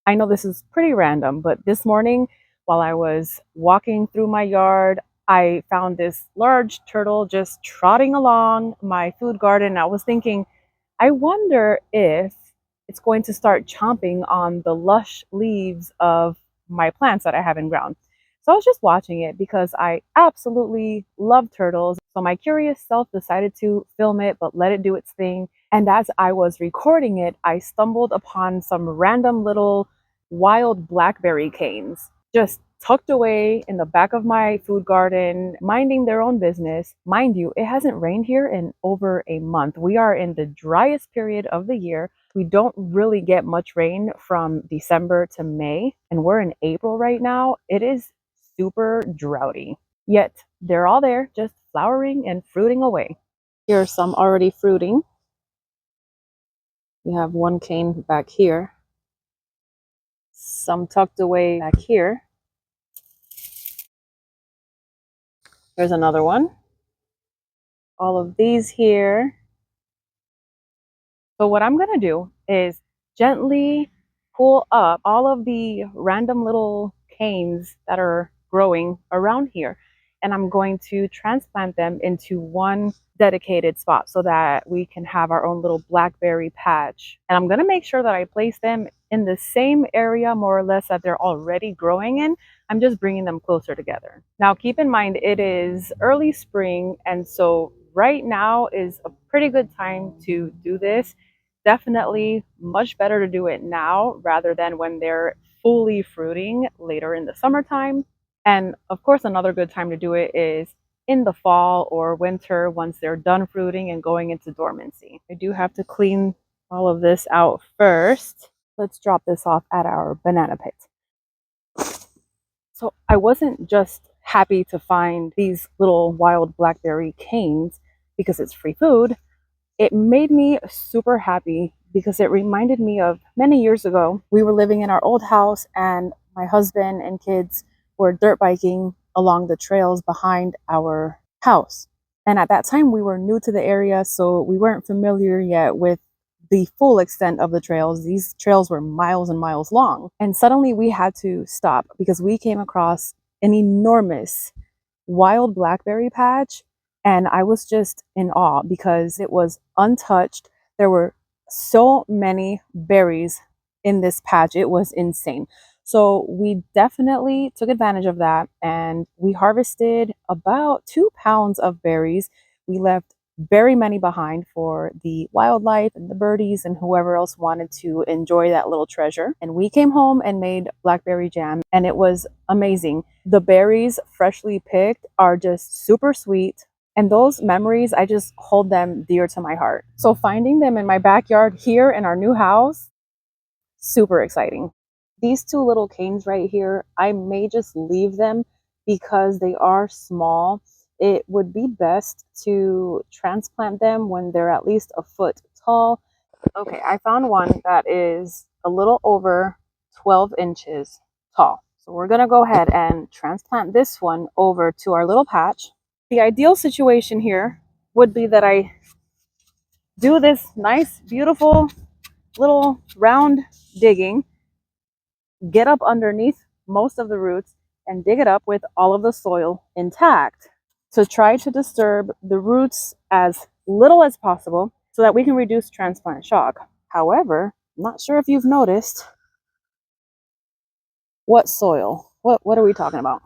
I know this is pretty random, but this morning while I was walking through my yard, I found this large turtle just trotting along my food garden. I was thinking, I wonder if it's going to start chomping on the lush leaves of my plants that I have in ground. So I was just watching it because I absolutely love turtles. So my curious self decided to film it, but let it do its thing. And as I was recording it, I stumbled upon some random little wild blackberry canes just tucked away in the back of my food garden, minding their own business. Mind you, it hasn't rained here in over a month. We are in the driest period of the year. We don't really get much rain from December to May, and we're in April right now. It is super droughty. Yet they're all there, just flowering and fruiting away. Here are some already fruiting. We have one cane back here, some tucked away back here. There's another one. All of these here. So what I'm going to do is gently pull up all of the random little canes that are growing around here. And I'm going to transplant them into one dedicated spot so that we can have our own little blackberry patch. And I'm going to make sure that I place them in the same area more or less that they're already growing in. I'm just bringing them closer together. Now, keep in mind, it is early spring. And so right now is a pretty good time to do this. Definitely much better to do it now rather than when they're fully fruiting later in the summertime. And of course, another good time to do it is in the fall or winter once they're done fruiting and going into dormancy. I do have to clean all of this out first. Let's drop this off at our banana pit. So I wasn't just happy to find these little wild blackberry canes because it's free food. It made me super happy because it reminded me of many years ago. We were living in our old house, and my husband and kids were dirt biking along the trails behind our house. And at that time, we were new to the area, so we weren't familiar yet with the full extent of the trails. These trails were miles and miles long. And suddenly we had to stop because we came across an enormous wild blackberry patch, and I was just in awe because it was untouched. There were so many berries in this patch. It was insane. So we definitely took advantage of that, and we harvested about 2 pounds of berries. We left very many behind for the wildlife and the birdies and whoever else wanted to enjoy that little treasure. And we came home and made blackberry jam, and it was amazing. The berries freshly picked are just super sweet. And those memories, I just hold them dear to my heart. So finding them in my backyard here in our new house, super exciting. These two little canes right here, I may just leave them because they are small. It would be best to transplant them when they're at least a foot tall. Okay, I found one that is a little over 12 inches tall. So we're gonna go ahead and transplant this one over to our little patch. The ideal situation here would be that I do this nice, beautiful little round digging, get up underneath most of the roots, and dig it up with all of the soil intact to try to disturb the roots as little as possible so that we can reduce transplant shock. However, I'm not sure if you've noticed what soil. What are we talking about?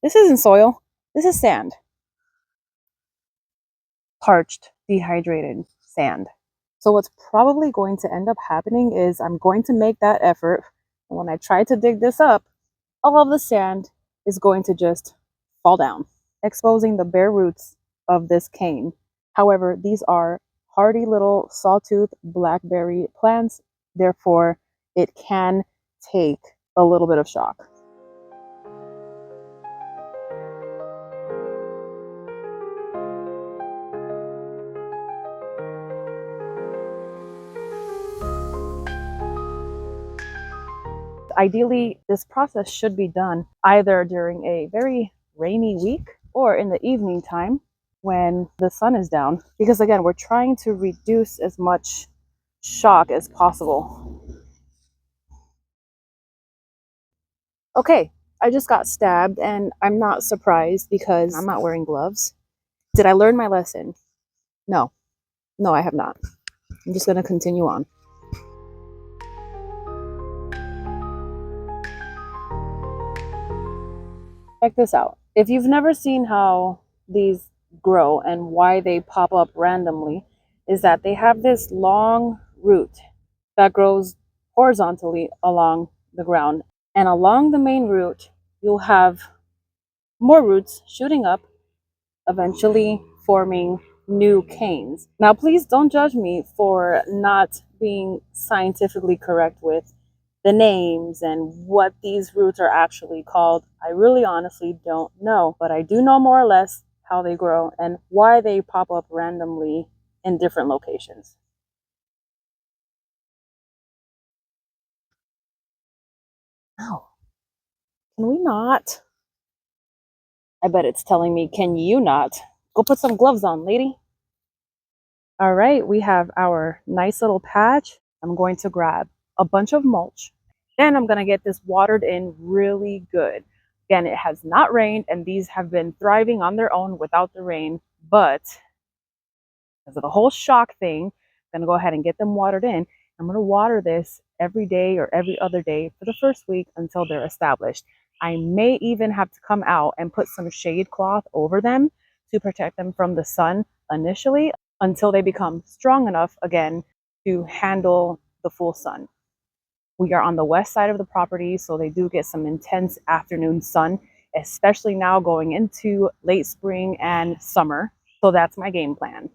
This isn't soil. This is sand. Parched, dehydrated sand. So what's probably going to end up happening is I'm going to make that effort. And when I try to dig this up, all of the sand is going to just fall down, exposing the bare roots of this cane. However, these are hardy little sawtooth blackberry plants. Therefore, it can take a little bit of shock. Ideally, this process should be done either during a very rainy week or in the evening time when the sun is down, because again, we're trying to reduce as much shock as possible. Okay, I just got stabbed and I'm not surprised because I'm not wearing gloves. Did I learn my lesson? No. No, I have not. I'm just going to continue on. Check this out. If you've never seen how these grow and why they pop up randomly, is that they have this long root that grows horizontally along the ground. And along the main root, you'll have more roots shooting up, eventually forming new canes. Now, please don't judge me for not being scientifically correct with the names and what these roots are actually called. I really honestly don't know, but I do know more or less how they grow and why they pop up randomly in different locations. Oh, can we not? I bet it's telling me, can you not? Go put some gloves on, lady. All right, we have our nice little patch. I'm going to grab a bunch of mulch. Then I'm going to get this watered in really good. Again, it has not rained and these have been thriving on their own without the rain, but because of the whole shock thing, I'm going to go ahead and get them watered in. I'm going to water this every day or every other day for the first week until they're established. I may even have to come out and put some shade cloth over them to protect them from the sun initially until they become strong enough again to handle the full sun. We are on the west side of the property, so they do get some intense afternoon sun, especially now going into late spring and summer. So that's my game plan.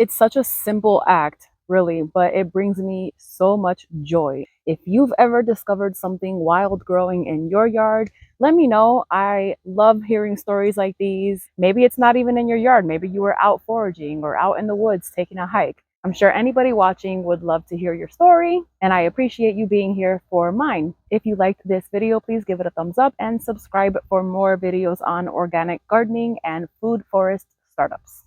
It's such a simple act, really, but it brings me so much joy. If you've ever discovered something wild growing in your yard, let me know. I love hearing stories like these. Maybe it's not even in your yard. Maybe you were out foraging or out in the woods taking a hike. I'm sure anybody watching would love to hear your story, and I appreciate you being here for mine. If you liked this video, please give it a thumbs up and subscribe for more videos on organic gardening and food forest startups.